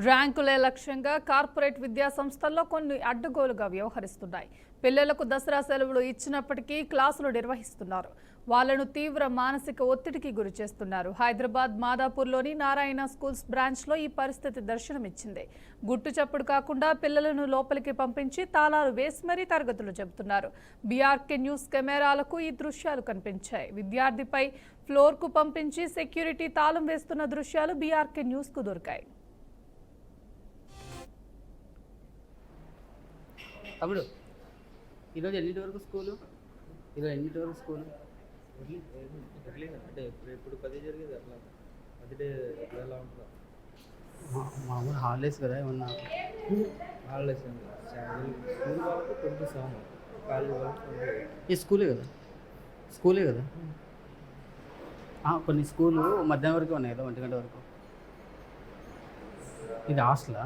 ర్యాంకులే లక్ష్యంగా కార్పొరేట్ విద్యా సంస్థల్లో కొన్ని అడ్డగోలుగా వ్యవహరిస్తున్నాయి. పిల్లలకు దసరా సెలవులు ఇచ్చినప్పటికీ క్లాసులు నిర్వహిస్తున్నారు. వాళ్లను తీవ్ర మానసిక ఒత్తిడికి గురి చేస్తున్నారు. హైదరాబాద్ మాదాపూర్లోని నారాయణ స్కూల్స్ బ్రాంచ్లో ఈ పరిస్థితి దర్శనమిచ్చింది. గుట్టు చప్పుడు కాకుండా పిల్లలను లోపలికి పంపించి తాళాలు వేసి మరీ తరగతులు చెబుతున్నారు. బీఆర్కే న్యూస్ కెమెరాలకు ఈ దృశ్యాలు కనిపించాయి. విద్యార్థిపై ఫ్లోర్కు పంపించి సెక్యూరిటీ తాళం వేస్తున్న దృశ్యాలు బీఆర్కే న్యూస్కు దొరికాయి. తమ్ముడు ఈరోజు ఎన్నింటి వరకు స్కూలు? ఈరోజు ఎన్నింటి వరకు స్కూలు? అంటే ఇప్పుడు 10 జరిగేది అట్లా 10 డే ఎలా ఉంటుందా? మామూలు హాలిడేస్ కదా ఏమన్నా? హాలిడేస్ స్కూల్ వాళ్ళకు 27, కాలేజ్ వాళ్ళకు ఈ స్కూలే కదా కొన్ని స్కూలు మధ్యాహ్నం వరకు ఉన్నాయి కదా, 1 గంట వరకు. ఇది హాస్టలా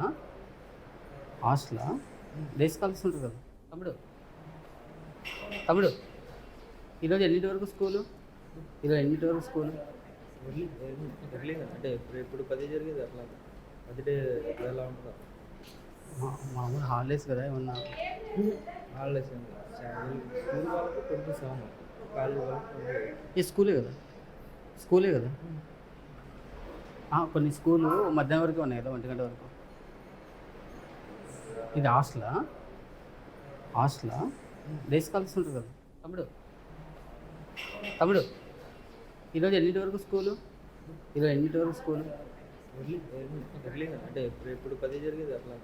డేస్ కాల్స్ ఉంటుంది కదా. తమ్ముడు ఈరోజు ఎన్నింటి వరకు స్కూలు? అంటే ఇప్పుడు 10 జరిగేది అట్లా 10 డే ఎలా ఉంటుందా? మామూలు హాలిడేస్ కదా ఏమన్నా? హాలిడేస్ స్కూల్ వాళ్ళకు 27, కాలేజ్ వాళ్ళకు ఈ స్కూలే కదా కొన్ని స్కూలు మధ్యాహ్నం వరకు ఉన్నాయి కదా, 1 గంట వరకు. ఇది హాస్టలా డేస్ కాల్స్ ఉంటుంది కదా. తమ్ముడు ఈరోజు ఎన్నింటి వరకు స్కూలు? అంటే ఇప్పుడు 10 జరిగేది అట్లా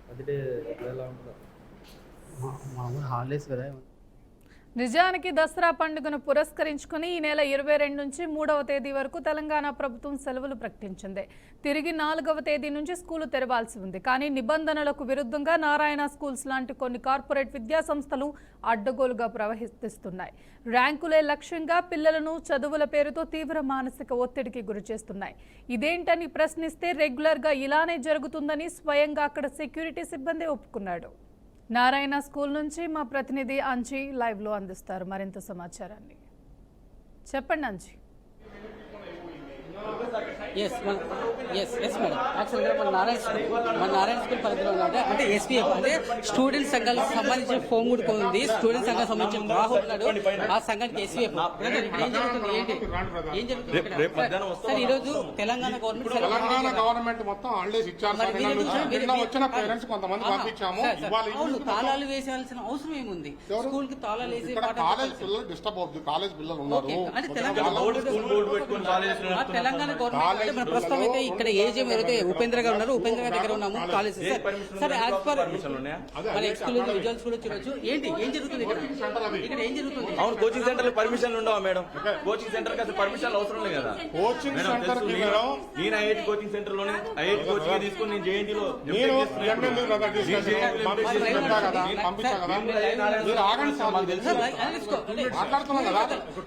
10 డే ఎలా ఉంటుందా? మామూలు హాలిడేస్ కదా. నిజానికి దసరా పండుగను పురస్కరించుకుని ఈ నెల 22 నుంచి 3వ తేదీ వరకు తెలంగాణ ప్రభుత్వం సెలవులు ప్రకటించింది. తిరిగి 4వ తేదీ నుంచి స్కూలు తెరవాల్సి ఉంది. కానీ నిబంధనలకు విరుద్ధంగా నారాయణ స్కూల్స్ లాంటి కొన్ని కార్పొరేట్ విద్యా సంస్థలు అడ్డగోలుగా ప్రవర్తిస్తున్నాయి. ర్యాంకులే లక్ష్యంగా పిల్లలను చదువుల పేరుతో తీవ్ర మానసిక ఒత్తిడికి గురి చేస్తున్నాయి. ఇదేంటని ప్రశ్నిస్తే రెగ్యులర్గా ఇలానే జరుగుతుందని స్వయంగా అక్కడ సెక్యూరిటీ సిబ్బంది ఒప్పుకున్నాడు. నారాయణ స్కూల్ నుంచి మా ప్రతినిధి అంజీ లైవ్లో అందిస్తారు మరింత సమాచారాన్ని. చెప్పండి అంజీ. ఎస్ మేడం, యాక్చువల్గా మన నారాయణ స్కూల్ పరిధిలో అంటే ఎస్పీఎఫ్ అంటే స్టూడెంట్ సంఘాలకు సంబంధించిన ఫోన్ కూడా ఉంది. స్టూడెంట్ సంఘానికి సంబంధించిన రాహుల్ ఉన్నాడు, ఆ సంఘానికి ఎస్పీఎఫ్. ఏం జరుగుతుంది సార్? ఈరోజు తెలంగాణ గవర్నమెంట్ మొత్తం హాలిడేస్ ఇచ్చారు. వచ్చిన పేరెంట్స్ కొంతమంది పంపించాము. తాళాలు వేసేయాల్సిన అవసరం ఏముంది? స్కూల్ కి తాళాలు వేసి కాలేజ్ పిల్లలు డిస్టర్బ్ అవుతుంది. కాలేజ్ పిల్లలు ఉన్నారు. తెలంగాణ గవర్నమెంట్ మన ప్రస్తుతం అయితే ఇక్కడ ఏజీఎం ఎవరైతే ఉపేంద్ర గారు ఉన్నారు, ఉపేంద్ర గారి దగ్గర ఉన్నాము. కాలేజ్ సార్ యాజ్ పర్ మన ఎక్స్క్లూజివ్ విజువల్స్ కూడా చూడొచ్చు. ఏం జరుగుతుంది ఇక్కడ ఏం జరుగుతుంది? అవును, కోచింగ్ సెంటర్ పర్మిషన్ ఉండవా మేడం? కోచింగ్ సెంటర్ కి అసలు పర్మిషన్ అవసరం లేదు కదా. కోచింగ్ సెంటర్ నేను ఐఐటి కోచింగ్ సెంటర్ లోనే ఐఐటి కోచింగ్ తీసుకుని నేను జేఎన్టీలో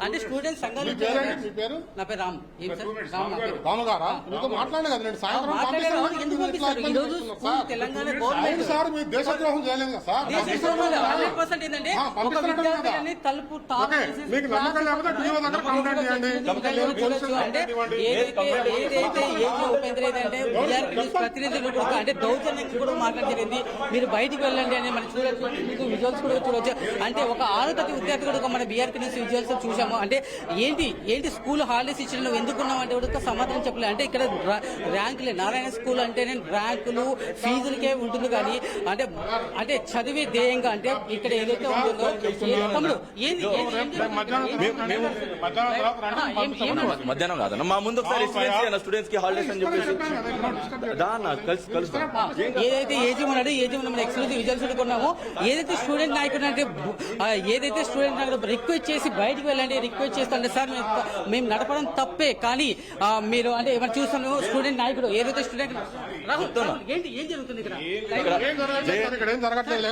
అంటే స్టూడెంట్ సంఘాలు. నా పేరు రామ్. మాట్లాడే కదా నేను సాయంత్రం తెలంగాణ గవర్నమెంట్ సార్ మీరు దేశద్రోహం చేయలేదు కదా సార్. 100% ఏంటంటే తలుపు మీకు నమ్మకం లేకపోతే టీవీ దగ్గర కంప్లైంట్ చేయండి. ఏదైతే ఉపేంద్ర ఏదంటే ప్రతినిధులు కూడా అంటే దౌర్జన్యం కూడా మాట్లాడింది. మీరు బయటికి వెళ్ళండి అని మనం చూడొచ్చు. మీకు విజువల్స్ కూడా చూడొచ్చు. అంటే ఒక 6వ తరగతి విద్యార్థి కూడా మన బీఆర్కే న్యూస్ విజువల్స్ చూసాము. అంటే ఏంటి స్కూల్ హాలిడేస్ ఇచ్చిన నువ్వు ఎందుకున్నావు అంటే కూడా సమాధానం చెప్పలేదు. అంటే ఇక్కడ ర్యాంకులే, నారాయణ స్కూల్ అంటేనే ర్యాంకులు ఫీజులకే ఉంటుంది. కానీ అంటే చదివే ధ్యేయంగా అంటే ఇక్కడ ఏదైతే ఉంటుందో తమ్ముడు మధ్యాహ్నం కాదన్న మా ముందు స్టూడెంట్స్ కి హాలిడేస్ అని చెప్పేసి ఏదైతే ఏజీ ఉన్నాడో ఏజీ మనం ఎక్స్క్లూజివ్ విజువల్స్ కొన్నాము. ఏదైతే స్టూడెంట్ నాయకుడు అంటే రిక్వెస్ట్ చేసి బయటకు వెళ్ళండి, రిక్వెస్ట్ చేస్తుంటే సార్ మేము నడపడం తప్పే, కానీ మీరు అంటే ఏమైనా చూస్తాను స్టూడెంట్ నాయకుడు ఏదైతే స్టూడెంట్ ఏం జరుగుతుంది ఇక్కడ? ఏం జరగట్లేదు.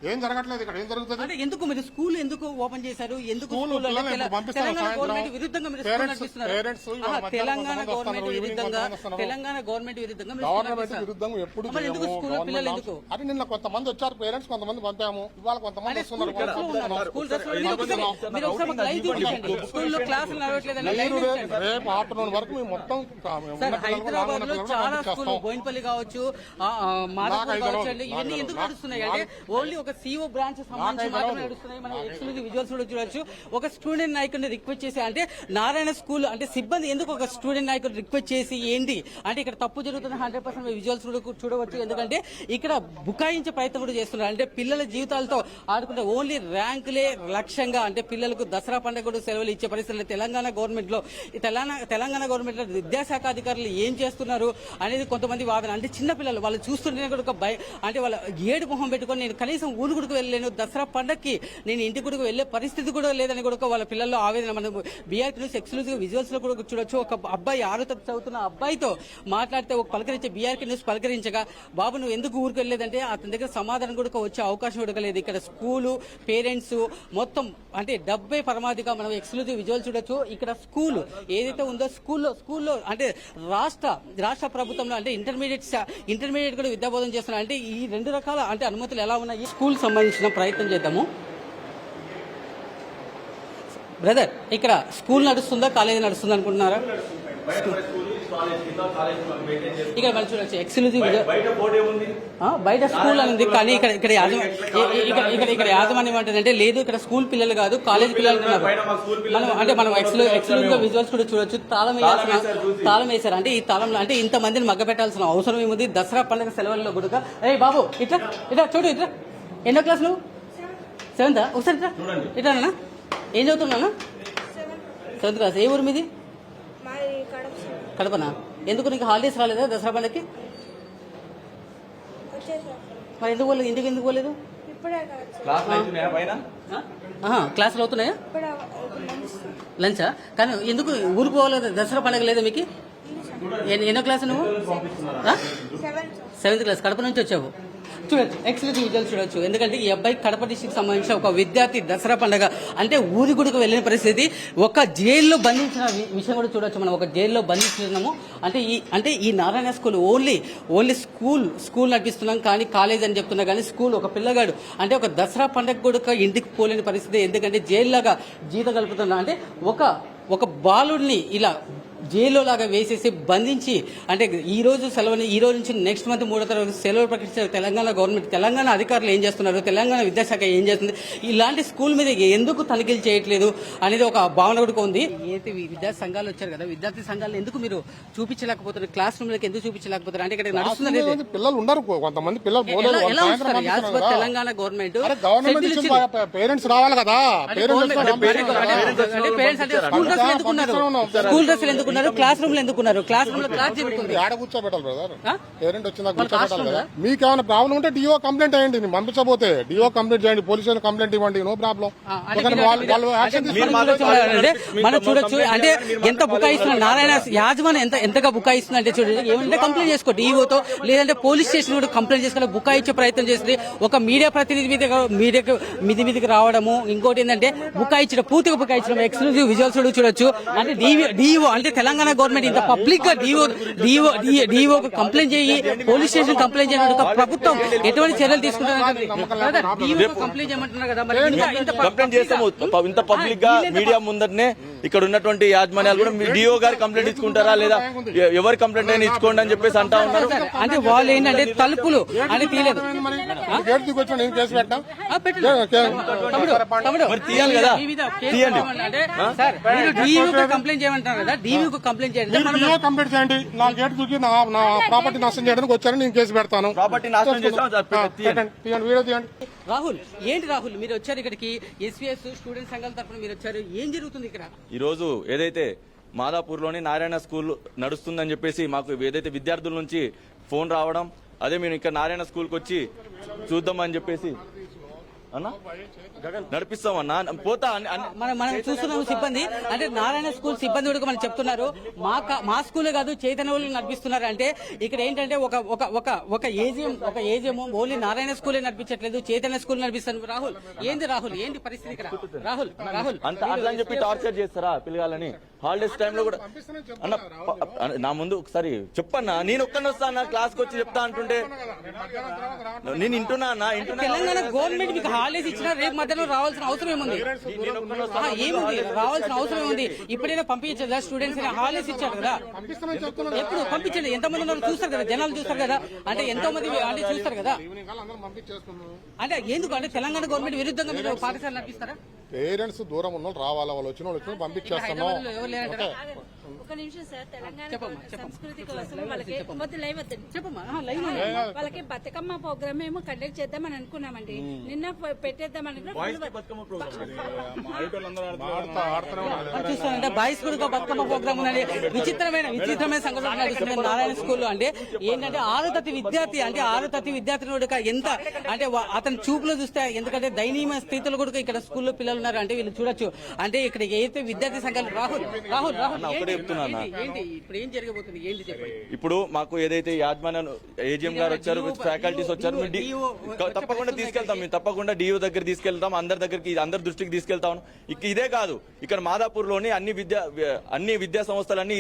ఏం జరగట్లేదు ఇక్కడ, ఏం జరుగుతుంది? అంటే ఎందుకు మీరు స్కూల్ ఎందుకు ఓపెన్ చేశారు? ఎందుకు స్కూల్ స్కూల్ అంటే పిల్లల్ని పంపిస్తాం తెలంగాణ సాయంత్రం. గవర్నమెంట్ విరుద్ధంగా మీరు స్కూల్ పేరెంట్స్ నడిపిస్తున్నారు. ఇవాళ మధ్యాహ్నం తెలంగాణ కొంతమంది గవర్నమెంట్ వస్తున్నారు, ఈవినింగ్ విరుద్ధంగా కొంతమంది వస్తున్నారు. తెలంగాణ గవర్నమెంట్ విరుద్ధంగా మీరు స్కూల్ గవర్నమెంట్ నడిపిస్తున్నారు. విరుద్ధంగా ఎప్పుడు మరి ఎందుకు చేయము. స్కూల్ పిల్లలు ఎందుకు? అది నిన్న కొంతమంది వచ్చారు పేరెంట్స్, కొంతమంది పంపాము, ఇవాళ కొంతమంది వస్తున్నారు. స్కూల్ డ్రెస్ లో మీరు ఒకసారి మాకు లైవ్ చూపించండి. స్కూల్లో క్లాసులు నడవట్లేదని లైవ్ చూపించండి. రేపు ఆఫ్టర్నూన్ వరకు మేము మొత్తం సార్ హైదరాబాద్ లో చాలా స్కూల్ బోయినపల్లి కావచ్చు, మాదాపూర్ కావచ్చు అండి, ఇవన్నీ ఎందుకు నడుస్తున్నాయి అంటే ఓన్లీ ఒక సిఓ బ్రాంచ్ సంబంధించి మాత్రమే నడుస్తున్నాయి. మనం ఎక్స్క్లూజివ్ విజువల్స్ కూడా చూడొచ్చు. ఒక స్టూడెంట్ నాయకుడిని రిక్వెస్ట్ చేసి అంటే నారాయణ స్కూల్ అంటే సిబ్బంది ఎందుకు ఒక స్టూడెంట్ నాయకుడు రిక్వెస్ట్ చేసి ఏంటి అంటే ఇక్కడ తప్పు జరుగుతున్న 100% విజువల్స్ కూడా చూడవచ్చు. ఎందుకంటే ఇక్కడ బుకాయించే ప్రయత్నం కూడా చేస్తున్నారు. అంటే పిల్లల జీవితాలతో ఆడుకుంటే ఓన్లీ ర్యాంకులే లక్ష్యంగా అంటే పిల్లలకు దసరా పండుగ కూడా సెలవులు ఇచ్చే పరిస్థితులు తెలంగాణ గవర్నమెంట్ లో తెలంగాణ గవర్నమెంట్ లో విద్యాశాఖ అధికారులు ఏం చేస్తున్నారు అనేది కొంతమంది వాదన. అంటే చిన్న పిల్లలు వాళ్ళు చూస్తుంటేనే కూడా అంటే వాళ్ళ ఏడు మొహం పెట్టుకొని నేను కనీసం ఊరు గుడికి వెళ్ళలేను, దసరా పండగకి నేను ఇంటి గుడికి వెళ్లే పరిస్థితి కూడా లేదని కూడా వాళ్ళ పిల్లల్లో ఆవేదన. మనం బీఆర్పీ న్యూస్ ఎక్స్క్లూజివ్ విజువల్స్ లో కూడా చూడొచ్చు. ఒక అబ్బాయి 6వ తరగతి చదువుతున్న అబ్బాయితో మాట్లాడితే ఒక పలకరించే బీఆర్పీ న్యూస్ పలకరించగా బాబు నువ్వు ఎందుకు ఊరికి వెళ్ళలేదంటే అతని దగ్గర సమాధానం కూడా వచ్చే అవకాశం కూడా లేదు. ఇక్కడ స్కూలు పేరెంట్స్ మొత్తం అంటే 70 పరమాధిగా మనం ఎక్స్క్లూజివ్ విజువల్ చూడొచ్చు. ఇక్కడ స్కూల్ ఏదైతే ఉందో స్కూల్లో అంటే రాష్ట్ర ప్రభుత్వంలో అంటే ఇంటర్మీడియట్ కూడా విద్యాబోధన చేస్తున్నారు. అంటే ఈ 2 రకాల అంటే అనుమతులు ఎలా ఉన్నాయి స్కూల్ సంబంధించిన ప్రయత్నం చేద్దాము. బ్రదర్ ఇక్కడ స్కూల్ నడుస్తుందా కాలేజీ నడుస్తుందా అనుకుంటున్నారా? ఇక్కడ మనం చూడొచ్చు ఎక్స్క్లూజివ్ బయట స్కూల్ అనేది కానీ ఇక్కడ యాజమాన్యం అంటే లేదు ఇక్కడ స్కూల్ పిల్లలు కాదు కాలేజ్ పిల్లలు ఉన్నారు. మనం ఎక్స్క్లూజివ్ గా విజువల్స్ కూడా చూడొచ్చు. తాళం వేశారు. అంటే ఈ తాళంలో అంటే ఇంత మందిని మగ్గ పెట్టాల్సిన అవసరం ఏముంది? దసరా పండుగ సెలవుల్లో కూడా ఏ బాబు ఇట్లా చూడు ఇట్లా ఎన్నో క్లాస్ నువ్వు? 7th ఒకసారి ఇట్లా ఏం చదువుతున్నా? 7th class. ఏ ఊరు మీది? కడపనా? ఎందుకు నీకు హాలిడేస్ రాలేదా దసరా పండుగకి? మరి ఎందుకు పోలేదు? ఇంటికి ఎందుకు పోలేదు? క్లాసులు అవుతున్నాయా? లంచా? కానీ ఎందుకు ఊరికి పోలేదు? దసరా పండుగ లేదా మీకు? ఎన్నో క్లాస్ నువ్వు? 7th class. కడప నుంచి వచ్చావు. చూడొచ్చు ఎక్స్క్లూజివ్ విజువల్స్ చూడొచ్చు. ఎందుకంటే ఈ అబ్బాయి కడప డిస్ట్రిక్ట్ సంబంధించిన ఒక విద్యార్థి దసరా పండుగ అంటే ఊరి గుడికి వెళ్ళిన పరిస్థితి. ఒక జైల్లో బంధించిన విషయం కూడా చూడొచ్చు. మనం ఒక జైల్లో బంధించున్నాము. అంటే ఈ నారాయణ స్కూల్ ఓన్లీ స్కూల్ నడిపిస్తున్నాం కానీ కాలేజ్ అని చెప్తున్నా కానీ స్కూల్ ఒక పిల్లగాడు అంటే ఒక దసరా పండుగ కూడా ఇంటికి పోలేని పరిస్థితి. ఎందుకంటే జైల్లాగా జీతం గలుపుతున్నా అంటే ఒక బాలుడిని ఇలా జైల్లో లాగా వేసేసి బంధించి అంటే ఈ రోజు సెలవుని ఈ రోజు నుంచి నెక్స్ట్ మంత్ 3వ తరగతి సెలవులు ప్రకటించారు తెలంగాణ గవర్నమెంట్. తెలంగాణ అధికారులు ఏం చేస్తున్నారు? తెలంగాణ విద్యాశాఖ ఏం చేస్తుంది? ఇలాంటి స్కూల్ మీద ఎందుకు తనిఖీలు చేయట్లేదు అనేది ఒక భావన కూడా ఉంది. ఏదైతే విద్యార్థి సంఘాలు వచ్చారు కదా, విద్యార్థి సంఘాలను ఎందుకు మీరు చూపించలేకపోతారు? క్లాస్ రూమ్ లోకి ఎందుకు చూపించలేకపోతారు? అంటే ఇక్కడ నడుస్తుంది పిల్లలు ఉండరు, కొంతమంది పిల్లలు తెలంగాణ గవర్నమెంట్ పేరెంట్స్ రావాలి కదా. స్కూల్ డ్రెస్సులు ఎందుకున్నారు? క్లాస్ రూమ్ లో ఎందుకున్నారు? క్లాస్ రూమ్ లో క్లాస్ జరుగుతుంది. ఆడ కూర్చోబెట్టాలి బ్రదర్. పేరెంట్ వచ్చిందా కూర్చోబెట్టాలి కదా. మీకు ఏమైనా ప్రాబ్లం ఉంటే డిఓ కంప్లైంట్ అయ్యండి. నేను పంపించబోతే డిఓ కంప్లైంట్ చేయండి, పోలీస్ కంప్లైంట్ ఇవ్వండి, నో ప్రాబ్లం. మనం చూడొచ్చు. అంటే ఎంత బుకాయిస్తున్నారు నారాయణ యాజమాన్యం ఎంతగా బుకాయిస్తుంది అంటే చూడండి. ఏమంటే కంప్లైంట్ చేసుకో డిఓతో, లేదంటే పోలీస్ స్టేషన్ కూడా కంప్లైంట్ చేసుకుని బుకాయించే ప్రయత్నం చేస్తుంది. ఒక మీడియా ప్రతినిధి మీదికి రావడము, ఇంకోటి ఏంటంటే బుకాయించడం, పూర్తిగా బుకాయించడం. ఎక్స్క్లూజివ్ విజువల్స్ చూడొచ్చు. అంటే డిఓ అంటే తెలంగాణ గవర్నమెంట్ ఇంత పబ్లిక్ గా డిఓ కంప్లైంట్ చేయి, పోలీస్ స్టేషన్ కంప్లైంట్ చేయడం ప్రభుత్వం ఎటువంటి చర్యలు తీసుకుంటారు? కంప్లైంట్ చేయమంటున్నారు కదా. కంప్లైంట్ చేస్తాము ఇంత పబ్లిక్ గా మీడియా ముందరనే. ఇక్కడ ఉన్నటువంటి యాజమాన్యాలు కూడా మీ డిఓ గారు కంప్లైంట్ ఇచ్చుకుంటారా లేదా, ఎవరి కంప్లైంట్ అయినా ఇచ్చుకోండి అని చెప్పేసి అంటా ఉన్నారు. అంటే వాళ్ళు ఏంటంటే తలుపులు అని తీయలేదు. తీయాలి కదా, తీయండి. కంప్లైంట్ చేయమంటారు కదా, డీవీకి కంప్లైంట్ చేయండి. కంప్లైంట్ చేయండి. నా గేట్ దూకి నా ప్రాపర్టీ నష్టం చేయడానికి వచ్చారని నేను కేసు పెడతాను. ప్రాపర్టీ నాశనం చేస్తాం. రాహుల్ ఏంటి రాహుల్ మీరు వచ్చారు ఇక్కడికి? ఎస్వీఎస్ స్టూడెంట్ సంఘాల తరఫున మీరు వచ్చారు. ఏం జరుగుతుంది ఇక్కడ? ఈ రోజు ఏదైతే మాదాపూర్లోని నారాయణ స్కూల్ నడుస్తుందని చెప్పేసి మాకు ఏదైతే విద్యార్థుల నుంచి ఫోన్ రావడం, అదే మేము ఇక్కడ నారాయణ స్కూల్కి వచ్చి చూద్దామని చెప్పేసి అన్నా నడిపిస్తామన్నా పోతా మనం చూస్తున్నాం సిబ్బంది అంటే నారాయణ స్కూల్ సిబ్బంది కూడా మనం చెప్తున్నారు మా స్కూలే కాదు చైతన్య నడిపిస్తున్నారు అంటే ఇక్కడ ఏంటంటే ఒక ఏజిఎం ఓన్లీ నారాయణ స్కూలే నడిపించట్లేదు చైతన్య స్కూల్ నడిపిస్తాను. రాహుల్ ఏంటి పరిస్థితి ఇక్కడ? రాహుల్ అంత అట్లా అని చెప్పి టార్చర్ చేస్తారా పిల్లగాలని? హాలిడేస్ టైంలో కూడా అన్న నా ముందు ఒకసారి చెప్పన్నా, నేను ఒక్కని వస్తా అన్న క్లాస్కి వచ్చి చెప్తా అంటుంటే నేను వింటున్నా అన్న తెలంగాణ గవర్నమెంట్ మీకు హాలిడేస్ ఇచ్చినా రేపు మధ్యాహ్నం రావాల్సిన అవసరం ఏముంది? రావాల్సిన అవసరం ఏముంది? ఇప్పుడైనా పంపించదా స్టూడెంట్స్? హాలిడేస్ ఇచ్చారు కదా, ఎప్పుడు పంపించండి. ఎంతమంది ఉన్నారు చూస్తారు కదా, జనాలు చూస్తారు కదా, అంటే ఎంతో మంది అంటే చూస్తారు కదా. అంటే ఎందుకు అంటే తెలంగాణ గవర్నమెంట్ విరుద్ధంగా మీరు పాఠశాల నడిపిస్తారా? పేరెంట్స్ దూరం ఉన్న రావాలా, వాళ్ళు వచ్చిన వాళ్ళు పంపించేస్తాము. ఒక నిమిషం సార్, తెలంగాణ సంస్కృతి కోసం వాళ్ళకి లైవ్ వద్దండి. చెప్పమ్మా. వాళ్ళకి బతుకమ్మ ప్రోగ్రామ్ ఏమో కండక్ట్ చేద్దామని అనుకున్నామండి. నిన్న పెట్టేద్దామని చూస్తానంటే బాయ్స్ కూడా బతుకమ్మ ప్రోగ్రామ్ ఉన్నది. విచిత్రమైన సంఘటన నడుస్తుంది నారాయణ స్కూల్లో. అంటే ఏంటంటే 6వ తరగతి విద్యార్థి అంటే 6వ తరగతి విద్యార్థిని కూడా ఎంత అంటే అతని చూపులో చూస్తే ఎందుకంటే దయనీయమైన స్థితిలో కూడా ఇక్కడ స్కూల్లో పిల్లలు ఉన్నారు. అంటే వీళ్ళు చూడొచ్చు. అంటే ఇక్కడ ఏదైతే విద్యార్థి సంఘాలు రాహుల్ ఏంటి ఇప్పుడు ఏం జరగబోతుంది ఏంటి చెప్పండి. ఇప్పుడు మాకు ఏదైతే యాజమాన్యం ఏజిఎం గారు వచ్చారు, ఫ్యాకల్టీస్ వచ్చారు, తప్పకుండా తీసుకెళ్తాం. మేము తప్పకుండా డిఓ దగ్గర తీసుకెళ్తాం, అందరి దగ్గరికి అందరి దృష్టికి తీసుకెళ్తాం. ఇదే కాదు, ఇక్కడ మాదాపూర్ లోని అన్ని విద్యా సంస్థలన్నీ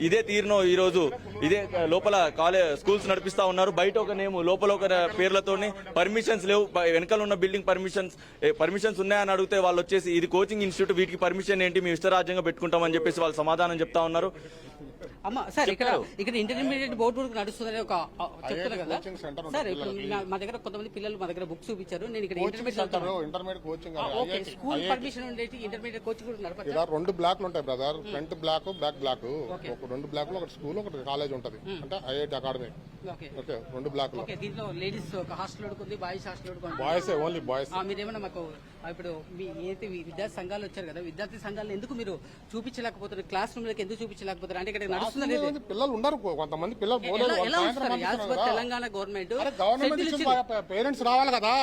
ఇదే తీరునో ఈ రోజు ఇదే లోపల కాలేజ్ స్కూల్స్ నడిపిస్తా ఉన్నారు. బయట ఒక నేమ్ లోపల ఒక పేర్లతోని పర్మిషన్స్ లేవు. వెనకాల ఉన్న బిల్డింగ్ పర్మిషన్స్ ఉన్నాయని అడిగితే వాళ్ళు వచ్చేసి ఇది కోచింగ్ ఇన్స్టిట్యూట్, వీటికి పర్మిషన్ ఏంటి, మేము ఇష్టరాజ్యంగా పెట్టుకుంటామని చెప్పేసి వాళ్ళు సమాధానం చెప్తా ఉన్నారు. అమ్మా సార్ ఇక్కడ ఇంటర్మీడియట్ బోర్డు కూడా నడుస్తుందని ఒక చెప్తున్నారు కదా సార్. ఇప్పుడు మా దగ్గర కొంతమంది పిల్లలు మా దగ్గర బుక్స్ చూపించారు. నేను ఇక్కడ ఇంటర్మీడియట్ కోచింగ్ స్కూల్ పర్మిషన్ ఉండేది ఇంటర్మీడియట్ కోచింగ్ కూడా నడపచ్చు. 2 బ్లాక్లు ఉంటాయి brother, front block back block. ఒక 2 బ్లాక్ లో ఒక స్కూల్ ఒకటి కాలేజ్ ఉంటది, అంటే ఐఐటి అకాడమీ. ఓకే 2 బ్లాక్లు. దీంట్లో లేడీస్ ఒక హాస్టల్ ఉంది, boys hostel boys only boys. మీరేమన్నా మాకు ఇప్పుడు మీ ఏదైతే విద్యార్థి సంఘాలు వచ్చారు కదా, విద్యార్థి సంఘాలు ఎందుకు మీరు చూపించలేకపోతారు? క్లాస్ రూమ్ లకి ఎందుకు చూపించలేకపోతారు? అంటే ఇక్కడ నడుస్తుంది పిల్లలు ఉండరు, కొంతమంది పిల్లలు తెలంగాణ గవర్నమెంట్ పేరెంట్స్ రావాలి కదా.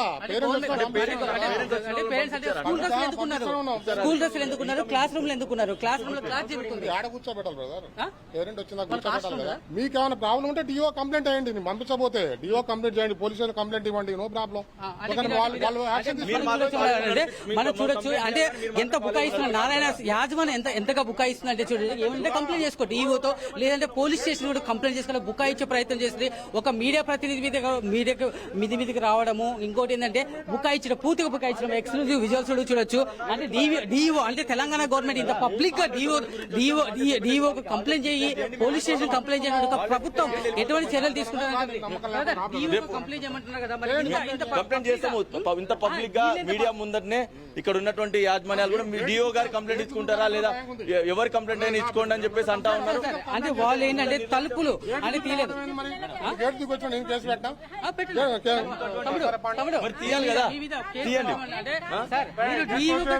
స్కూల్ డ్రెస్సులు ఎందుకున్నారు? క్లాస్ రూమ్ లో ఎందుకున్నారు? క్లాస్ రూమ్ లో క్లాస్ జరుగుతుంది. ఆడ కూర్చోబెట్టాలి బ్రదర్, పేరెంట్ వచ్చిందా కూర్చోబెట్టాలి కదా. మీకు ఏమైనా ప్రాబ్లం ఉంటే డిఓ కంప్లైంట్ అయ్యండి, నేను పంపించబోతే డిఓ కంప్లైంట్ చేయండి, పోలీసులు కంప్లైంట్ ఇవ్వండి, నో ప్రాబ్లం. మనం చూడొచ్చు అంటే ఎంత బుకాయిస్తున్నారు నారాయణ యాజమాన్యం ఎంతగా బుకాయిస్తుంది అంటే చూడండి. ఏమంటే కంప్లైంట్ చేసుకో డిఓతో, లేదంటే పోలీస్ స్టేషన్ కూడా కంప్లైంట్ చేసుకోవాలి. బుకాయించే ప్రయత్నం చేస్తుంది. ఒక మీడియా ప్రతినిధి మీదికి రావడము, ఇంకోటి ఏంటంటే బుకాయించడం, పూర్తిగా బుకాయించడం, ఎక్స్క్లూజివ్ విజువల్స్ కూడా చూడొచ్చు. అంటే డిఓ అంటే తెలంగాణ గవర్నమెంట్ ఇంత పబ్లిక్ గా డిఓ కంప్లైంట్ చేయి, పోలీస్ స్టేషన్ కంప్లైంట్ చేయడం ప్రభుత్వం ఎటువంటి చర్యలు తీసుకుంటారు? కంప్లైంట్ చేయమంటున్నారు కదా, కంప్లైంట్ చేస్తాము. ఇంత పబ్లిక్ గా మీడియా ముందరనే ఇక్కడ ఉన్నటువంటి యాజమాన్యాలు కూడా మీ డిఓ గారు కంప్లైంట్ ఇచ్చుకుంటారా లేదా, ఎవరు కంప్లైంట్ అయినా ఇచ్చుకోండి అని చెప్పేసి అంటా ఉన్నారు. అంటే వాళ్ళు ఏంటంటే తలుపులు అంటే తీయలేదు. తీయాలి కదా, తీయండి.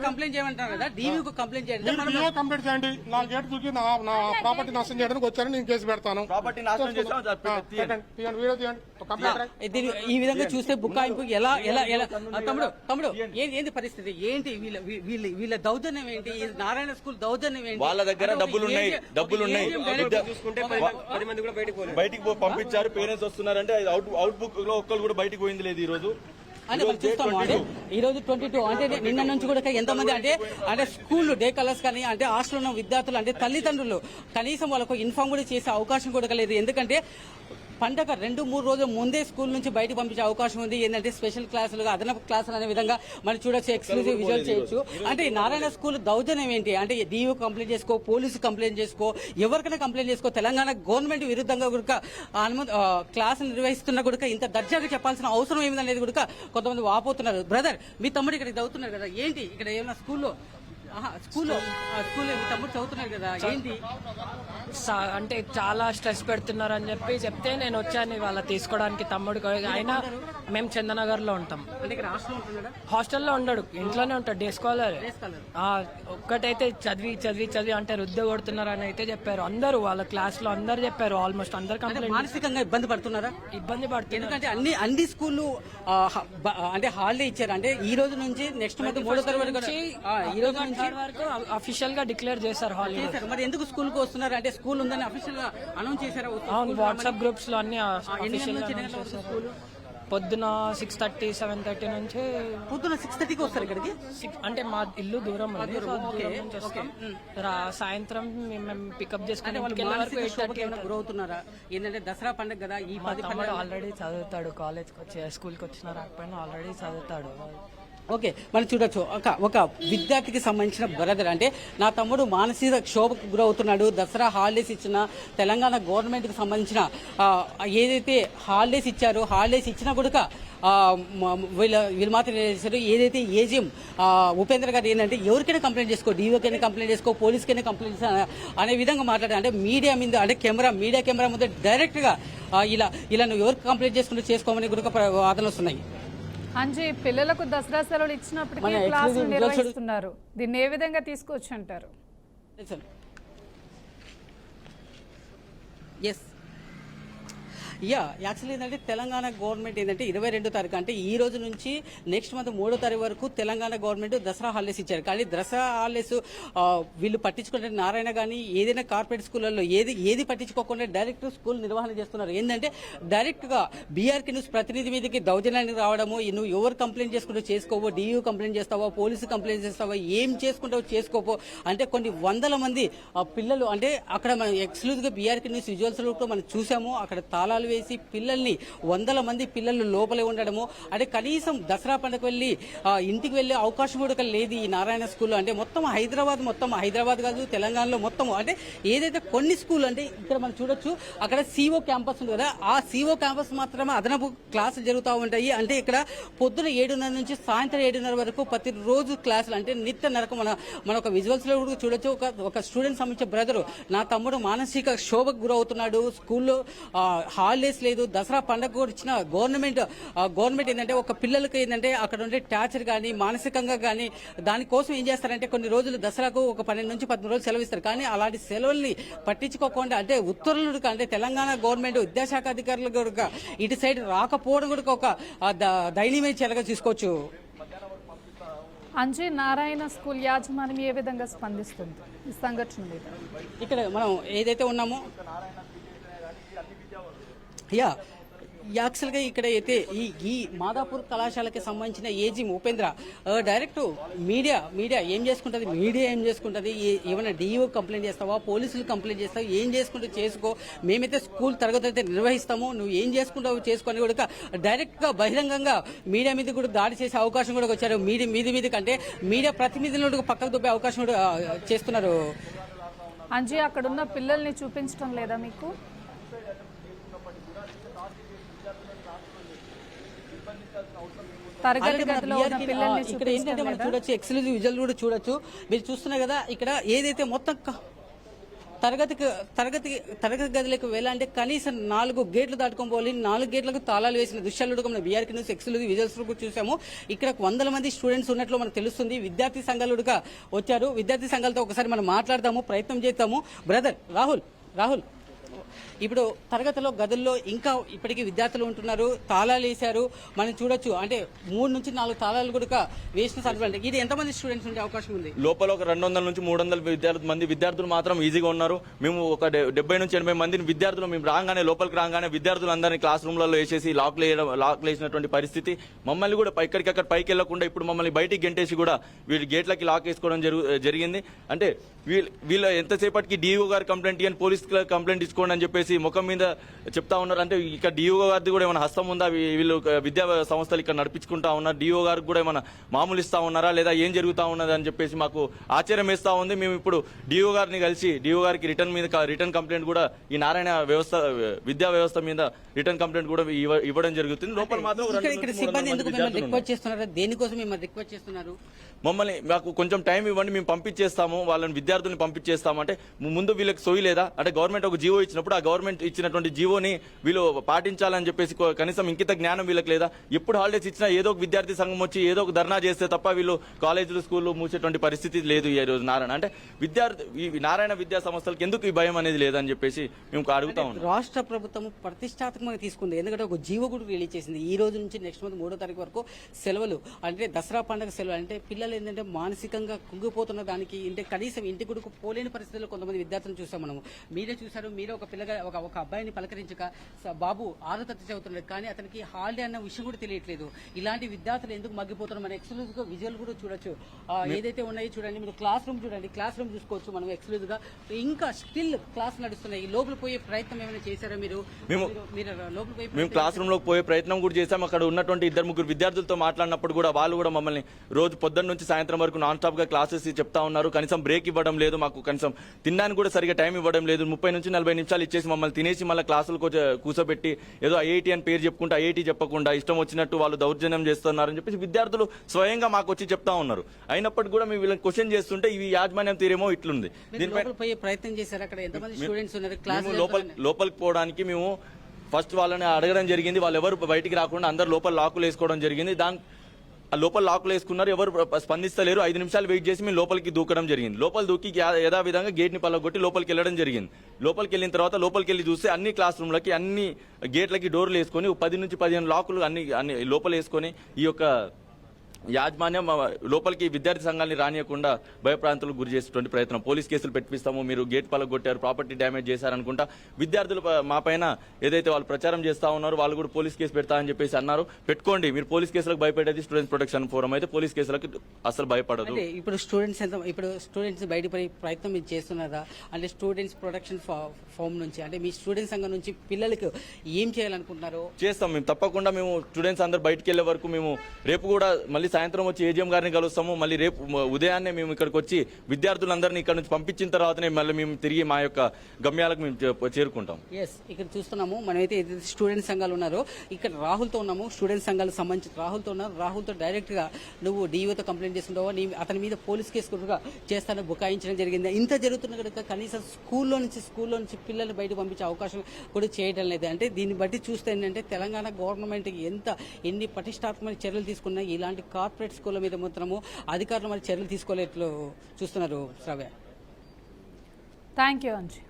కంప్లైంట్ చేయమంటారు కదా, డీవీకి కంప్లైంట్ చేయండి. కంప్లైంట్ చేయండి. నా గేట్ దూకి నా ప్రాపర్టీ నష్టం చేయడానికి వచ్చారని నేను కేసు పెడతాను. ప్రాపర్టీ నాశనం చేస్తాం. ఈ విధంగా చూస్తే బుకాయింపు ఎలా ఎలా ఎలా తమ్ముడు ఏంది పరిస్థితి ఏంటి? వీళ్ళ దౌర్జన్యం ఏంటి? నారాయణ స్కూల్ దౌర్జన్యం ఏంటి? వాళ్ళ దగ్గర డబ్బులున్నాయి బయటికి పంపించారు, పేరెంట్స్ వస్తున్నారంటే అవుట్ బుక్ లో ఒక్కరు కూడా బయటికి పోయింది లేదు ఈ రోజు. అంటే మనం చూస్తాము అంటే ఈ రోజు 22 అంటే నిన్న నుంచి కూడా ఎంతమంది అంటే స్కూల్ డే కలర్స్ కానీ అంటే హాస్టల్ ఉన్న విద్యార్థులు అంటే తల్లిదండ్రులు కనీసం వాళ్ళకు ఇన్ఫార్మ్ కూడా చేసే అవకాశం కూడా లేదు. ఎందుకంటే పండగ 2-3 రోజుల ముందే స్కూల్ నుంచి బయటకు పంపించే అవకాశం ఉంది. ఏంటంటే స్పెషల్ క్లాసులు, అదనపు క్లాసులు అనే విధంగా మనం చూడొచ్చు, ఎక్స్క్లూజివ్ విజువల్ చేయొచ్చు. అంటే ఈ నారాయణ స్కూల్ దౌర్జన్యం ఏంటి అంటే డిఓ కంప్లైంట్ చేసుకో, పోలీసు కంప్లైంట్ చేసుకో, ఎవరికైనా కంప్లైంట్ చేసుకో. తెలంగాణ గవర్నమెంట్ విరుద్ధంగా కూడా క్లాసులు నిర్వహిస్తున్నా కూడా ఇంత దర్జాగా చెప్పాల్సిన అవసరం ఏమిటనేది కూడా కొంతమంది వాపోతున్నారు. బ్రదర్ మీ తమ్ముడు ఇక్కడ చదువుతున్నారు కదా, ఏంటి ఇక్కడ ఏమైనా స్కూల్లో మీ తమ్ముడు చదువుతున్నారు కదా, ఏంటి అంటే చాలా స్ట్రెస్ పెడుతున్నారు అని చెప్తే నేను వచ్చాను ఇవాళ తీసుకోవడానికి తమ్ముడు. అయినా మేము చందనగర్ లో ఉంటాం. అంటే ఇక్కడ హాస్టల్ ఉంటున్నాడా? హాస్టల్లో ఉండడు, ఇంట్లోనే ఉంటాడు, డే స్కాలర్. ఒక్కటైతే చదివి అంటే రుద్ద కొడుతున్నారు అని అయితే చెప్పారు అందరూ, వాళ్ళ క్లాస్ లో అందరు చెప్పారు. ఆల్మోస్ట్ అందరు కంప్లైంట్ మానసికంగా ఇబ్బంది పడుతున్నారా? ఇబ్బంది పడుతున్నారు. ఎందుకంటే అన్ని స్కూళ్ళు అంటే హాలిడే ఇచ్చారు. అంటే ఈ రోజు నుంచి నెక్స్ట్ మంత్ 3వ తరగతి వరకు ఈ రోజు నుంచి వరకు అఫీషియల్ గా డిక్లేర్ చేశారు హాలిడే. చేశారు. మరి ఎందుకు స్కూల్ కు వస్తున్నారు? అంటే స్కూల్ ఉందని అఫీషియల్ గా అనౌన్స్ చేశారు. అవును, వాట్సాప్ గ్రూప్స్ లో అన్ని అఫీషియల్ గా అనౌన్స్ చేశారు. పొద్దున 6:30 7:30 నుంచి పొద్దున 6:30కి వస్తారు ఇక్కడికి. అంటే మా ఇల్లు దూరం ఉంది, సో దూరం నుంచి వస్తాం. సాయంత్రం మేము పికప్ చేసుకుని వరకు 8:30 గురవుతున్నారా? ఏంటంటే దసరా పండుగ కదా, ఈ 10 తమ్ముడు ఆల్రెడీ చదువుతాడు, కాలేజ్కి వచ్చి స్కూల్కి వచ్చినా రాకపోయినా ఆల్రెడీ చదువుతాడు. ఓకే, మనం చూడొచ్చు ఒక విద్యార్థికి సంబంధించిన బ్రదర్. అంటే నా తమ్ముడు మానసిక క్షోభకు గురవుతున్నాడు. దసరా హాలిడేస్ ఇచ్చిన తెలంగాణ గవర్నమెంట్ కి సంబంధించిన ఏదైతే హాలిడేస్ ఇచ్చారో, హాలిడేస్ ఇచ్చినా కూడా వీళ్ళు మాత్రం చేశారు. ఏదైతే ఏజిఎం ఉపేంద్ర గారు ఏంటంటే ఎవరికైనా కంప్లైంట్ చేసుకో, డీఓకైనా కంప్లైంట్ చేసుకో, పోలీస్కైనా కంప్లైంట్ అనే విధంగా మాట్లాడారు. అంటే మీడియా మీద, అంటే మీడియా కెమెరా ముందు డైరెక్ట్ గా ఇలా నువ్వు ఎవరికి కంప్లైంట్ చేసుకుంటూ చేసుకోమని కూడా వాదనలు వస్తున్నాయి. అంజీ, పిల్లలకు దసరా సెలవులు ఇచ్చినప్పటికీ క్లాసులు నిర్వహిస్తున్నారు. దీన్ని ఏ విధంగా తీసుకొచ్చి అంటారు? యాక్చువల్లీ ఏంటంటే తెలంగాణ గవర్నమెంట్ ఏంటంటే 22వ తారీఖు అంటే ఈ రోజు నుంచి నెక్స్ట్ మంత్ 3వ తారీఖు వరకు తెలంగాణ గవర్నమెంట్ దసరా హాలిడేస్ ఇచ్చారు. కానీ దసరా హాలిడేస్ వీళ్ళు పట్టించుకుంటే నారాయణ కానీ ఏదైనా కార్పొరేట్ స్కూళ్ళల్లో ఏది పట్టించుకోకుండా డైరెక్ట్ స్కూల్ నిర్వహణ చేస్తున్నారు. ఏంటంటే డైరెక్ట్ గా బీఆర్కే న్యూస్ ప్రతినిధి మీదకి దౌర్జన్యానికి రావడము. నువ్వు ఎవరు కంప్లైంట్ చేసుకుంటూ చేసుకోవో, డియూ కంప్లైంట్ చేస్తావో, పోలీసు కంప్లైంట్ చేస్తావో, ఏం చేసుకుంటావో చేసుకోపో. అంటే కొన్ని వందల మంది పిల్లలు, అంటే అక్కడ మనం ఎక్స్క్లూజివ్ గా బీఆర్కే న్యూస్ విజువల్స్ లో మనం చూసాము. అక్కడ తాళాలు వేసి పిల్లల్ని, వందల మంది పిల్లలు లోపలే ఉండడము. అంటే కనీసం దసరా పండుగకు వెళ్ళి ఇంటికి వెళ్లే అవకాశం కూడా లేదు ఈ నారాయణ స్కూల్లో. అంటే మొత్తం హైదరాబాద్ కాదు, తెలంగాణలో మొత్తం అంటే ఏదైతే కొన్ని స్కూల్ అంటే ఇక్కడ మనం చూడొచ్చు, అక్కడ సిఓ క్యాంపస్ ఉంది కదా, ఆ సిఓ క్యాంపస్ మాత్రమే అదనపు క్లాసులు జరుగుతూ ఉంటాయి. అంటే ఇక్కడ పొద్దున 7:30 నుంచి సాయంత్రం 7:30 వరకు ప్రతిరోజు క్లాసులు. అంటే నిత్య నరకం. మన ఒక విజువల్స్ లో కూడా చూడొచ్చు. ఒక స్టూడెంట్ సంబంధించిన బ్రదరు, నా తమ్ముడు మానసిక క్షోభకు గురవుతున్నాడు, స్కూల్లో హాలిడేస్ లేదు, దసరా పండుగ కూడా ఇచ్చిన గవర్నమెంట్ ఏంటంటే ఒక పిల్లలకి ఏంటంటే అక్కడ ఉండే టార్చర్ కానీ మానసికంగా కానీ దానికోసం ఏం చేస్తారంటే కొన్ని రోజులు దసరాకు ఒక 12 నుంచి 13 రోజులు సెలవు ఇస్తారు. కానీ అలాంటి సెలవుల్ని పట్టించుకోకుండా, అంటే ఉత్తర్వులు అంటే తెలంగాణ గవర్నమెంట్ విద్యాశాఖ అధికారులు కూడా ఇటు సైడ్ రాకపోవడం కూడా ఒక దయనీయమైన చర్యగా తీసుకోవచ్చు. అంజీ, నారాయణ స్కూల్ యాజమాన్యం ఏ విధంగా స్పందిస్తుంది ఈ సంఘటన మీద? ఇక్కడ మనం ఏదైతే ఉన్నామో యాక్చువల్గా ఇక్కడ అయితే ఈ మాదాపూర్ కళాశాలకి సంబంధించిన ఏజిఎం ఉపేంద్ర డైరెక్ట్ మీడియా ఏం చేసుకుంటుంది, ఏమైనా డిఓ కంప్లైంట్ చేస్తావా, పోలీసులు కంప్లైంట్ చేస్తావా, ఏం చేసుకుంటూ చేసుకో, మేమైతే స్కూల్ తరగతి అయితే నిర్వహిస్తాము, నువ్వు ఏం చేసుకుంటావు చేసుకొని కూడా డైరెక్ట్ గా బహిరంగంగా మీడియా మీద కూడా దాడి చేసే అవకాశం కూడా వచ్చారు. మీది కంటే మీడియా ప్రతినిధులను పక్కకు దొబ్బే అవకాశం కూడా చేస్తున్నారు. అంజీ, అక్కడున్న పిల్లల్ని చూపించడం లేదా మీకు? ఇక్కడ ఏంటంటే మనం చూడొచ్చు, ఎక్స్క్లూజివ్ విజువల్ కూడా చూడొచ్చు. మీరు చూస్తున్నారు కదా, ఇక్కడ ఏదైతే మొత్తం తరగతి గదిలోకి వెళ్ళాలంటే కనీసం 4 గేట్లు దాటుకొని పోవాలి. 4 గేట్లకు తాళాలు వేసిన దృశ్యాలు కూడా మనం బీఆర్కే న్యూస్ ఎక్స్క్లూజివ్ విజువల్స్ కూడా చూసాము. ఇక్కడ 100 మంది స్టూడెంట్స్ ఉన్నట్లు మనకు తెలుస్తుంది. విద్యార్థి సంఘాలు కూడా వచ్చారు. విద్యార్థి సంఘాలతో ఒకసారి మనం మాట్లాడదాము, ప్రయత్నం చేద్దాము. బ్రదర్ రాహుల్, ఇప్పుడు తరగతిలో గదుల్లో ఇంకా ఇప్పటికీ విద్యార్థులు ఉంటున్నారు, తాళాలు వేశారు. మనం చూడొచ్చు, అంటే 3 నుంచి 4 తాళాలు కూడా వేసిన సందర్భంలో ఇది ఎంతమంది స్టూడెంట్స్ ఉండే అవకాశం ఉంది? లోపల ఒక 200 నుంచి 300 మంది విద్యార్థులు మాత్రం ఈజీగా ఉన్నారు. మేము ఒక 70 నుంచి 80 మందిని విద్యార్థులు మేము లోపలికి రాగానే విద్యార్థులందరినీ క్లాస్ రూమ్లలో వేసేసి లాక్ వేసినటువంటి పరిస్థితి. మమ్మల్ని కూడా ఇక్కడికక్కడ పైకి వెళ్లకుండా ఇప్పుడు మమ్మల్ని బయటికి గెంటేసి కూడా వీళ్ళు గేట్లకి లాక్ వేసుకోవడం జరిగింది. అంటే వీళ్ళు ఎంతసేపటికి డిఓ గారు కంప్లైంట్ ఇవ్వని, పోలీస్ కంప్లైంట్ ఇచ్చుకోండి అని చెప్పేసి ముఖం మీద చెప్తా ఉన్నారు. అంటే ఇక్కడ డిఓ గారిది కూడా ఏమైనా హస్తం ఉందా? వీళ్ళు విద్యా సంస్థలు ఇక్కడ నడిపించుకుంటా ఉన్నారు, డిఓ గారికి కూడా ఏమైనా మామూలు ఇస్తా ఉన్నారా లేదా ఏం జరుగుతా ఉన్నది అని చెప్పేసి మాకు ఆశ్చర్యం వేస్తా ఉంది. మేము ఇప్పుడు డిఓ గారిని కలిసి డిఓ గారికి రిటర్న్ కంప్లైంట్ కూడా ఈ నారాయణ విద్యా వ్యవస్థ మీద రిటర్న్ కంప్లైంట్ కూడా ఇవ్వడం జరుగుతుంది. లోపల మాత్రం ఇక్కడ సిబ్బంది ఎందుకు మిమ్మల్ని రిక్వెస్ట్ చేస్తున్నారు? దేనికోసం మిమ్మల్ని రిక్వెస్ట్ చేస్తున్నారు? మమ్మల్ని మాకు కొంచెం టైం ఇవ్వండి, మేము పంపించేస్తాము, వాళ్ళని విద్యార్థుల్ని పంపించేస్తాము. అంటే ముందు వీళ్ళకి సోయి లేదా? అంటే గవర్నమెంట్ ఒక జీవో ఇచ్చినప్పుడు ఆ గవర్నమెంట్ ఇచ్చినటువంటి జీవోని వీళ్ళు పాటించాలని చెప్పేసి కనీసం ఇంకిత జ్ఞానం వీళ్ళకి లేదా? ఎప్పుడు హాలిడేస్ ఇచ్చినా ఏదో ఒక విద్యార్థి సంఘం వచ్చి ఏదో ఒక ధర్నా చేస్తే తప్ప వీళ్ళు కాలేజీలు స్కూళ్ళు మూసేటువంటి పరిస్థితి లేదు ఈ రోజు నారాయణ. అంటే ఈ నారాయణ విద్యా సంస్థలకు ఎందుకు ఈ భయం అనేది లేదని చెప్పేసి మేము అడుగుతా ఉన్నాం. రాష్ట్ర ప్రభుత్వం ప్రతిష్టాత్మకంగా తీసుకుంది. ఎందుకంటే ఒక జీవో కూడా రిలీజ్ చేసింది. ఈ రోజు నుంచి నెక్స్ట్ మంత్ 3వ తారీఖు వరకు సెలవులు, అంటే దసరా పండుగ సెలవులు. అంటే పిల్లలు ఏంటంటే మానసికంగా కుంగిపోతున్న దానికి, అంటే కనీసం ఇంటి గుడికి పోలేని పరిస్థితుల్లో కొంతమంది విద్యార్థులను చూసాం మనము. మీరే చూసారు, మీరే ఒక పిల్లగా ఒక అబ్బాయిని పలకరించక బాబు 6వ తరగతి చదువుతున్నాడు, కానీ అతనికి హాలిడే అన్న విషయం కూడా తెలియట్లేదు. ఇలాంటి విద్యార్థులు ఎందుకు మగ్గిపోతున్నారు? మనం ఎక్స్క్లూజివ్ గా విజువల్ కూడా చూడొచ్చు. ఏదైతే ఉన్నాయో చూడండి, మీరు క్లాస్ రూమ్ చూడండి, క్లాస్ రూమ్ చూసుకోవచ్చు మనం ఎక్స్క్లూజివ్ గా. ఇంకా స్టిల్ క్లాస్ నడుస్తున్నాయి. లోపల పోయే ప్రయత్నం ఏమైనా చేశారా మీరు? మేము క్లాస్ రూమ్ లోకి పోయే ప్రయత్నం కూడా చేశాం. అక్కడ ఉన్నటువంటి 2-3 విద్యార్థులతో మాట్లాడినప్పుడు కూడా వాళ్ళు కూడా మమ్మల్ని రోజు పొద్దున్న నుంచి సాయంత్రం వరకు నాన్ స్టాప్ గా క్లాసెస్ చెప్తా ఉన్నారు. కనీసం బ్రేక్ ఇవ్వడం లేదు, మాకు కనీసం తినడానికి కూడా సరిగా టైం ఇవ్వడం లేదు. 30 నుంచి 40 నిమిషాలు ఇచ్చేసి మమ్మల్ని తినేసి మళ్ళీ క్లాసులు కూర్చోబెట్టి ఏదో ఐఐటి అని పేరు చెప్పుకుంటూ ఐఐటి చెప్పకుండా ఇష్టం వచ్చినట్టు వాళ్ళు దౌర్జన్యం చేస్తున్నారని చెప్పేసి విద్యార్థులు స్వయంగా మాకు వచ్చి చెప్తా ఉన్నారు. అయినప్పటికీ కూడా మేము వీళ్ళని క్వశ్చన్ చేస్తుంటే ఇవి యాజమాన్యం తీరేమో ఇట్లుంది. దీనిపై ప్రయత్నం చేశారు. అక్కడ ఎంతమంది స్టూడెంట్స్ ఉన్నారు? క్లాస్ లోపలికి పోవడానికి మేము ఫస్ట్ వాళ్ళని అడగడం జరిగింది. వాళ్ళు ఎవరు బయటికి రాకుండా అందరు లోపల లాకులు వేసుకోవడం జరిగింది. లోపల లాకులు వేసుకున్నారు, ఎవరు స్పందిస్తలేరు. 5 నిమిషాలు వెయిట్ చేసి మేము లోపలికి దూకడం జరిగింది. లోపల దూకి యథావిధంగా గేట్ ని పలగొట్టి లోపలికి వెళ్ళడం జరిగింది. లోపలికి వెళ్ళిన తర్వాత లోపలికి వెళ్ళి చూస్తే అన్ని క్లాస్ రూమ్లకి అన్ని గేట్లకి డోర్లు వేసుకొని 10 నుంచి 15 లాకులు అన్ని లోపల వేసుకొని ఈ యొక్క యాజమాన్యం లోపలికి విద్యార్థి సంఘాన్ని రానియకుండా భయప్రాంతాలకు గురి చేసేటువంటి ప్రయత్నం. పోలీస్ కేసులు పెట్టిస్తాము, మీరు గేట్ పలగొట్టారు, ప్రాపర్టీ డ్యామేజ్ చేశారనుకుంటా విద్యార్థులు మా పైన ఏదైతే వాళ్ళు ప్రచారం చేస్తా ఉన్నారో వాళ్ళు కూడా పోలీస్ కేసు పెడతారని చెప్పేసి అన్నారు. పెట్టుకోండి, మీరు పోలీస్ కేసులకు భయపడేది స్టూడెంట్స్ ప్రొటెక్షన్ ఫోరం అయితే పోలీస్ కేసులకు అసలు భయపడదు. ఇప్పుడు స్టూడెంట్స్ బయటపడే ప్రయత్నం మీరు చేస్తున్నారా? అంటే స్టూడెంట్స్ ప్రొటెక్షన్ ఫోరం నుంచి, అంటే మీ స్టూడెంట్స్ సంఘం నుంచి పిల్లలకు ఏం చేయాలనుకుంటున్నారు? చేస్తాం మేము తప్పకుండా. మేము స్టూడెంట్స్ అందరు బయటకు వెళ్లే వరకు మేము రేపు కూడా మళ్ళీ సాయంత్రం వచ్చి ఏజీఎం గారిని కలుస్తాము. మళ్ళీ రేపు ఉదయాన్నే మేము ఇక్కడికి వచ్చి విద్యార్థులందరినీ ఇక్కడ నుంచి పంపించిన తర్వాతనే మళ్ళీ మేము తిరిగి మా యొక్క గమ్యాలకు మేము చేరుకుంటాం. ఇక్కడ చూస్తున్నాము మనమైతే ఏదైతే స్టూడెంట్ సంఘాలు ఉన్నారో ఇక్కడ రాహుల్తో ఉన్నాము. స్టూడెంట్ సంఘాలకు సంబంధించి రాహుల్తో ఉన్నారు. రాహుల్తో డైరెక్ట్ గా నువ్వు డిఓతో కంప్లైంట్ చేసుకుంటావో, అతని మీద పోలీస్ కేసు కూడా చేస్తానని బుకాయించడం జరిగింది. ఇంత జరుగుతున్న కనుక కనీసం స్కూల్లో నుంచి పిల్లల్ని బయట పంపించే అవకాశం కూడా చేయడం లేదు. అంటే దీన్ని బట్టి చూస్తే ఏంటంటే తెలంగాణ గవర్నమెంట్ ఎన్ని పటిష్టాత్మక చర్యలు తీసుకున్నా ఇలాంటి కార్పొరేట్ స్కూళ్ళ మీద మాత్రము అధికారులు మరి చర్యలు తీసుకోలేట్లు చూస్తున్నారు. శ్రావ్య, థ్యాంక్ యూ అంజీ.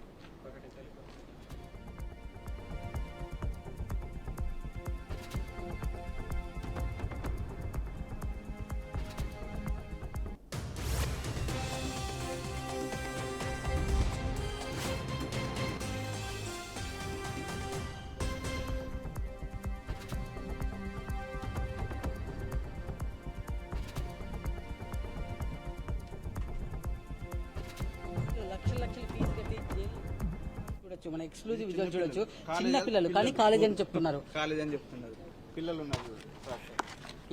లక్షల ఫీజు కట్టి చూడొచ్చు, మన ఎక్స్క్లూజివ్ విజువల్ చూడొచ్చు. చిన్న పిల్లలు కానీ కాలేజ్ అని చెప్తున్నారు. పిల్లలు ఉన్నారు.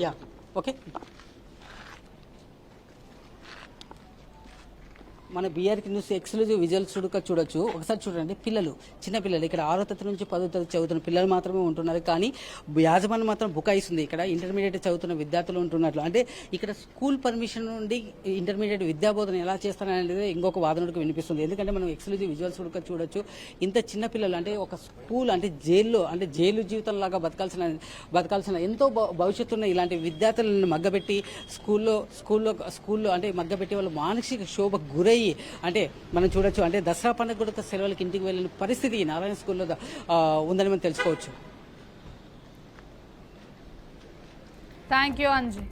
Yeah, okay. మన బీఆర్కి న్యూస్ ఎక్స్క్లూజివ్ విజువల్స్ చూడొచ్చు. ఒకసారి చూడండి, చిన్న పిల్లలు ఇక్కడ 6వ తరగతి నుంచి 10వ తరగతి చదువుతున్న పిల్లలు మాత్రమే ఉంటున్నారు. కానీ యాజమాన్యం మాత్రం బుకాయిస్తుంది. ఇక్కడ ఇంటర్మీడియట్ చదువుతున్న విద్యార్థులు ఉంటున్నట్లు. అంటే ఇక్కడ స్కూల్ పర్మిషన్ నుండి ఇంటర్మీడియట్ విద్యాబోధన ఎలా చేస్తారనేది ఇంకొక వాదనకు వినిపిస్తుంది. ఎందుకంటే మనం ఎక్స్క్లూజివ్ విజువల్స్ చూడొచ్చు. ఇంత చిన్న పిల్లలు అంటే ఒక స్కూల్ అంటే జైలు జీవితం లాగా బతకాల్సిన ఎంతో భవిష్యత్తు ఉన్న ఇలాంటి విద్యార్థులను మగ్గబెట్టి స్కూల్లో అంటే మగ్గబెట్టి వాళ్ళు మానసిక శోభకు గురై అంటే మనం చూడొచ్చు. అంటే దసరా పండుగ కూడా సెలవులకి ఇంటికి వెళ్ళిన పరిస్థితి నారాయణ స్కూల్లో ఉందని మనం తెలుసుకోవచ్చు. Thank you Anji.